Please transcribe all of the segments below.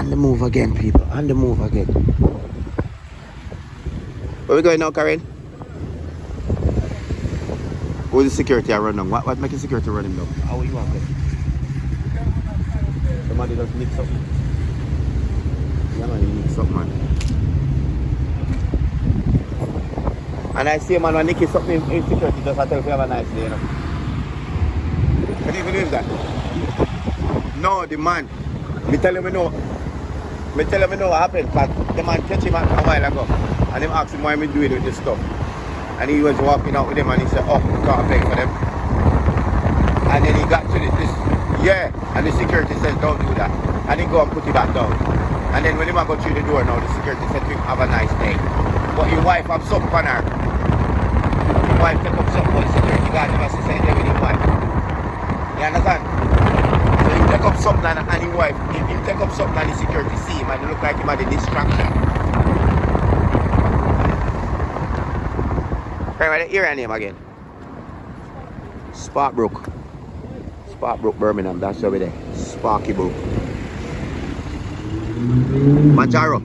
On the move again, people. On the move again. Where we going now, Karen? Who's the security I run down? What making security run him down? How you want it? Somebody just mix up. Yeah, man, he mix up, man. And I see, man, when Nicky something in security, just I tell you have a nice day, you know. Can you believe that? No, the man. Me tell him what happened, but the man catch him a while ago. And him asked him why me doing with this stuff. And he was walking out with them and he said, oh, we can't pay for them. And then he got to this, yeah. And the security says, don't do that. And he go and put it back down. And then when he go through the door now, the security said to him, have a nice day. But your wife have something on her. Your wife take up something for the security guard never say there with his wife. You understand? So he take up something and his wife, he take up something and the security see him and it look like him had a distraction. Right, hear your name again. Sparkbrook. Sparkbrook, Birmingham, that's over there. Sparky Brook. Manjaro.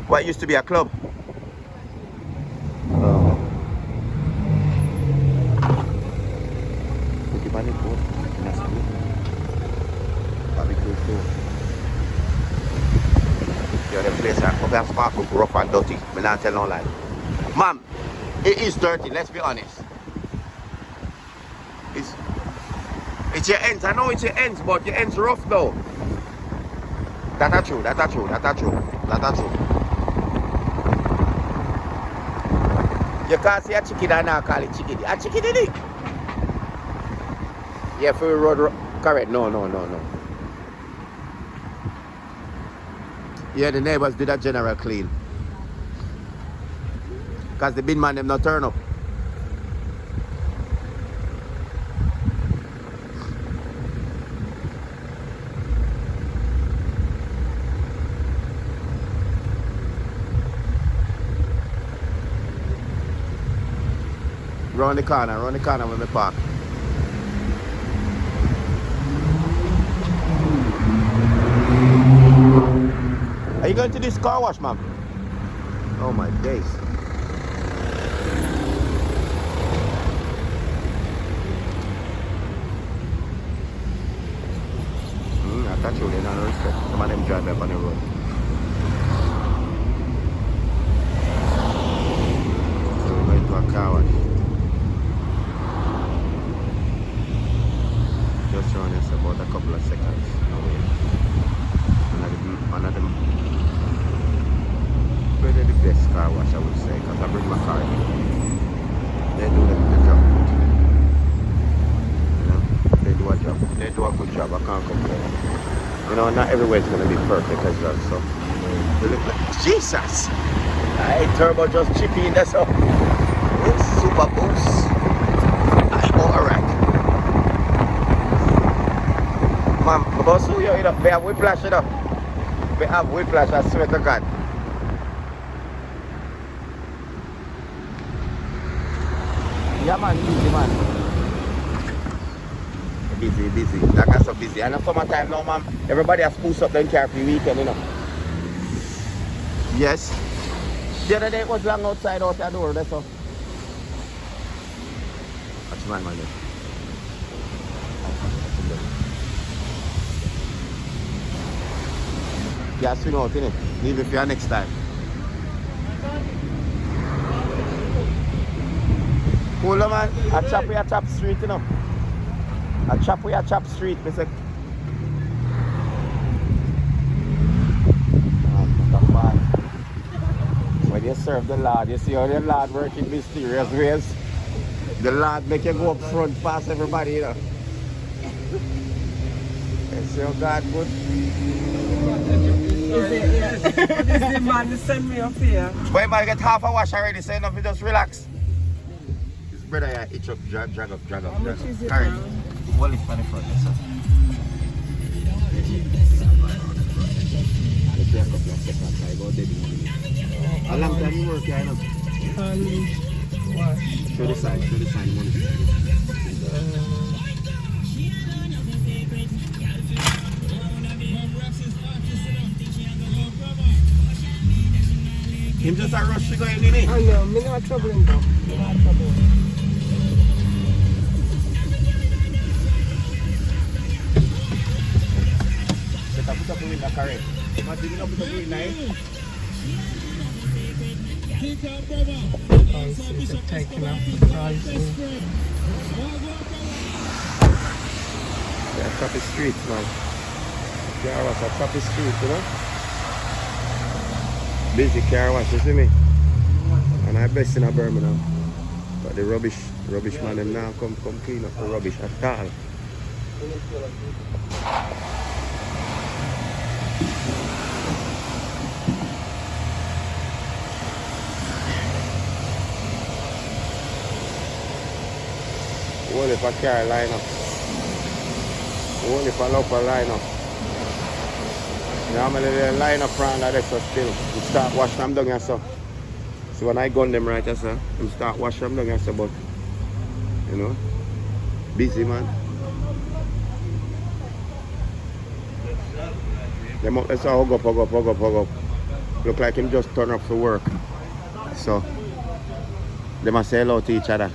What used to be a club? Yeah, the place I come here, Sparkbrook, rough and dirty. I not tell no lie. Ma'am, it is dirty, let's be honest. It's your ends, I know it's your ends, but your ends rough though. That's true. You can't see a chicken and not call it chicken. A chicken in it. Yeah, for road, correct, no. Yeah, the neighbors did a general clean. Because the bin man them not turn up. Round the corner when we park. Are you going to this car wash, ma'am? Oh my days. I thought you didn't have respect. Some of them drive up on the road. So we're going to a car wash. Just showing us about a couple of seconds away. One of them really the best car wash, I would say, because I bring my car in. They do the job good. You know, they do a job. They do a good job, I can't complain. You know, not everywhere is going to be perfect as well, so they look like Jesus! Hey, turbo just chippy in there, so it's super boost. I'm alright. Ma'am, about so you know, they have whiplash, you know. We have whiplash, I swear to God. Yeah man, busy man. Busy. That guy's so busy. And in summertime now, man, everybody has spruce up them car for the weekend, you know. Yes. The other day it was long outside out the door, that's all. That's my money. Yeah, swing out, innit? Leave it for your next time. Cool, man. I chop with a chop street, you know. I chop with a chop street, me say. When you serve the Lord, you see how the Lord works in mysterious ways. The Lord make you go up front past everybody, you know. You see how God good? Is the man to send me up here? Wait, man, get half a wash already, so enough, you just relax. This brother here, itch up, drag up. How much is it Alright. now? Well, it's on the front, yes, sir. Let's back up your second, so I go dead in money. How long time you work here, you know? Wash. Show the side, money. Him just a rush to go in it. I know, me not trouble him though. Me not trouble him. Better put up the window correct. But you don't put up the window, eh? Prices are taking up the prices. Yeah, choppy streets, man. Car wash, a choppy street, you know? Busy car wash, you see me? And I best in a Birmingham. But the rubbish man, them now come clean up the rubbish at all. Only for car line up. Only for local line up. Normally they line up around like this so still. We start wash them down here so. So when I gun them right here so, we start wash them down here so, but you know, busy man. Them up, let's hug up. Look like him just turn up for work. So they must say hello to each other.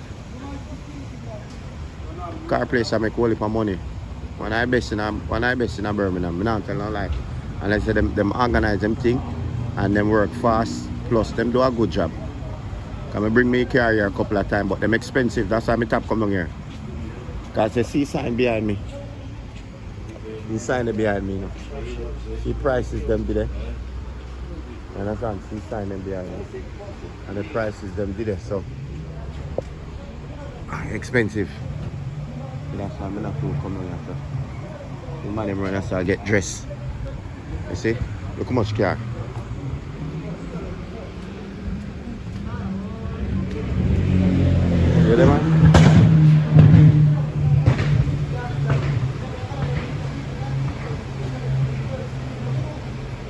Car place I make whole heap of money. When I best in a Birmingham, I don't tell no lie. Unless them organize them thing and them work fast, plus them do a good job. Can I bring me a car here a couple of times, but them expensive. That's why my top come down here. Cause the see sign behind me. The sign behind me, you know. See prices them be there. You understand? See sign them behind me. And the prices them be there, so expensive. That's why I'm not going to come down here. So the man them run so I get dressed. You see? Look how much car. You there, man?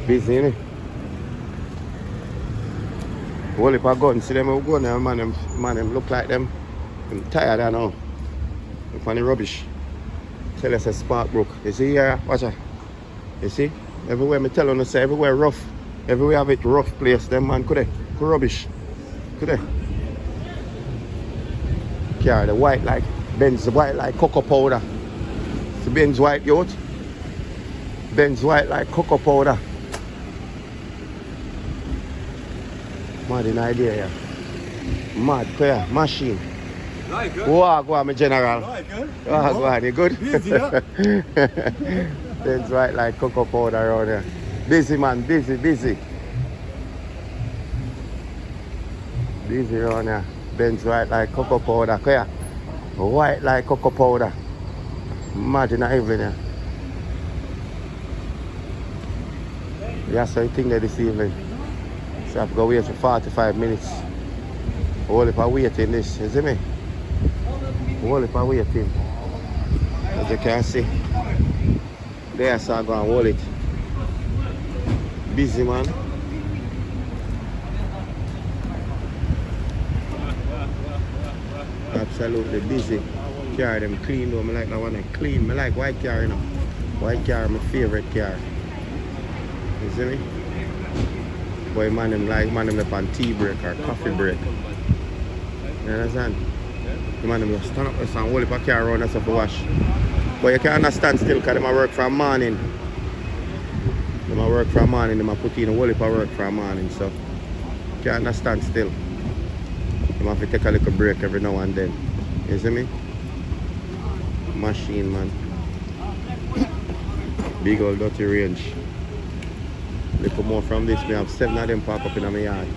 Busy, innit? Well, if I go and see them go now, man, them look like them. I'm tired I know. I'm funny rubbish. Tell us a spark broke. You see here? Watch out. You see? Everywhere me tell you, say everywhere rough. Everywhere have it rough place. Them man could rubbish. Could they? Car the white like Benz white like cocoa powder. See Benz white youth? Benz white like cocoa powder. Mad in idea here. Mad clear machine. Like good. Go on, my general. Like good. Go on, you good? Busy, yeah? Benz white like cocoa powder around here. Busy man, busy. Busy around here. Benz white like cocoa powder. Clear. White like cocoa powder. Imagine that evening here. Yeah, so you think that this evening. So I have to go wait for 45 minutes. Whole heap of waiting this, you see me? Whole heap of waiting. As you can see. There, so I go and hold it. Busy man. Absolutely busy. Car them clean though. I like that one clean. I like white car, you know. White car is my favorite car. You see me? Boy, man them like up on tea break or coffee break. You understand? The man them just stand up and hold up a car around and stuff to wash. But you can't understand still because they work from morning. They work from morning, they put in a whole heap of work from morning, so you can't understand still. You have to take a little break every now and then. You see me? Machine man. Big old dirty range. Little more from this, we have 7 of them parked up in my yard.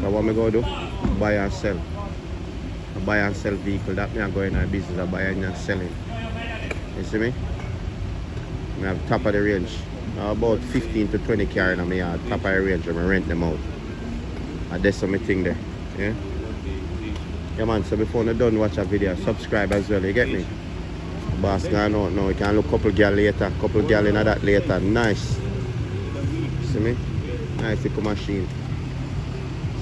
So what I go do? Buy and sell. I buy and sell vehicle. That me I go in our business, I buy and selling. You see me? I have top of the range. About 15 to 20 car in my yard. Top of the range, I rent them out. And that's something there. Yeah? Yeah man, so before you're done watch a video, subscribe as well, you get me? Boss gone out now, you can look couple girl later, couple girl in that later. Nice. See me? Nice little machine.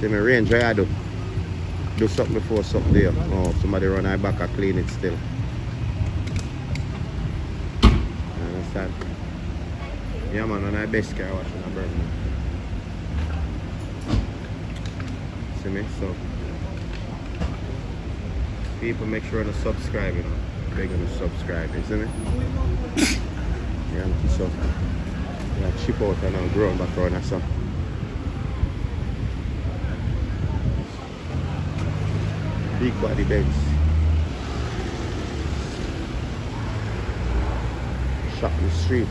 See me range what I do? Do something before something there. Oh, somebody run our back and clean it still. You understand? Yeah man, on our best car wash in Birmingham. See me? So people make sure to subscribe, you know. They're gonna subscribe, you see me? Yeah, so yeah, chip out and now ground back around and so. Big body beds. Shop in the street.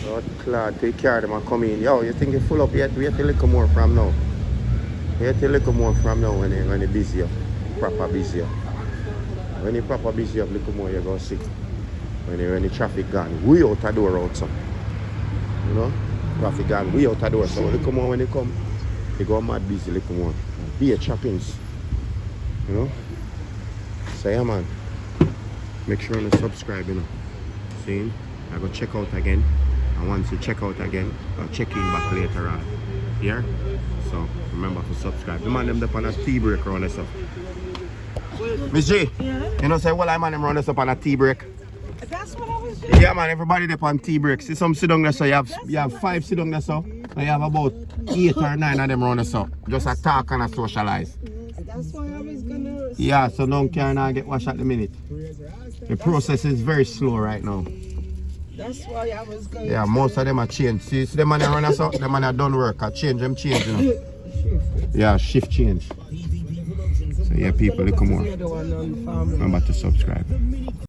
Lord Claude, take care of them and come in. Yo, you think you're full up yet? Wait till a little more from now. Wait till a little more from now when you're busy up. Proper busy up. When you're proper busy up, a little more you're going to see. When the traffic gone, we out the door out, so. You know? Traffic gone, we out the door, so a little more when they come. They go mad busy a little more. Be a choppings. You know? So yeah man. Make sure to subscribe, you know. See? I go check out again. And once you check out again, I'll check in back later on. Yeah? So remember to subscribe. The man them up on a tea break around this up. Miss G, Yeah? you know say well I man them round this up on a tea break. That's what I was doing. Yeah man, everybody up on tea break. See some sit down there so you have 5 sit down there so. And you have about 8 or 9 of them round this up. Just a talk and a socialize. That's why I was gonna. Yeah, so don't care now get washed at the minute. The process is very slow right now. That's why I was going. Yeah, most of them are changed. See the man run us out, the man are done work. I change them change, you know. Yeah, shift change. So yeah, people look more. Remember to subscribe.